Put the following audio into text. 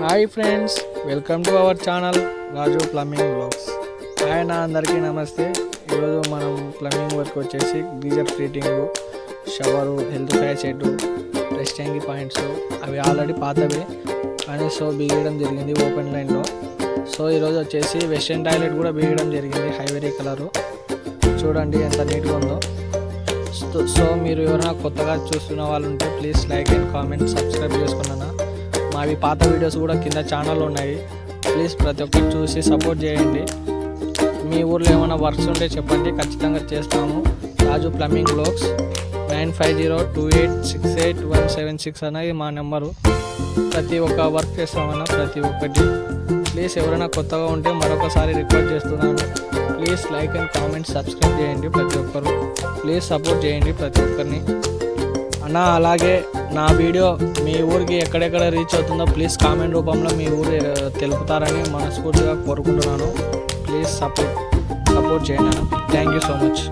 Hi friends, welcome to our channel Raju plumbing blogs. ఆయన అందరికీ నమస్తే. ఈరోజు మనం ప్లంబింగ్ వర్క్ వచ్చేసి geyser fitting, shower, health fan shed, resting points అవి ఆల్రెడీ పాతవే కానీ బిగడం జరిగింది ఓపెన్ లైన్లో. ఈరోజు వచ్చేసి వెస్టర్న్ టాయిలెట్ కూడా బిగడం జరిగింది, హైవరీ కలరు. చూడండి ఎంత నీట్గా ఉందో. మీరు ఎవరైనా కొత్తగా చూస్తున్న వాళ్ళు ఉంటే please like and comment, subscribe చేసుకున్నాను. మావి పాత వీడియోస్ కూడా కింద ఛానల్లో ఉన్నాయి. ప్లీజ్ ప్రతి ఒక్కరు చూసి సపోర్ట్ చేయండి. మీ ఊర్లో ఏమైనా వర్క్స్ ఉంటే చెప్పండి, ఖచ్చితంగా చేస్తాము. రాజు ప్లంబింగ్ బ్లాగ్స్ 9502868176 అనేది మా నెంబరు. ప్రతి ఒక్క వర్క్ చేస్తామన్నా, ప్రతి ఒక్కటి. ప్లీజ్ ఎవరైనా కొత్తగా ఉంటే మరొకసారి రిక్వెస్ట్ చేస్తున్నాను, please like and comment, subscribe చేయండి. ప్రతి ఒక్కరు ప్లీజ్ సపోర్ట్ చేయండి ప్రతి ఒక్కరిని అన్న. అలాగే నా వీడియో మీ ఊరికి ఎక్కడెక్కడ రీచ్ అవుతుందో ప్లీజ్ కామెంట్ రూపంలో మీ ఊరు తెలుపుతారని మనస్ఫూర్తిగా కోరుకుంటున్నాను. ప్లీజ్ సపోర్ట్ చేయండి అన్న. Thank you so much.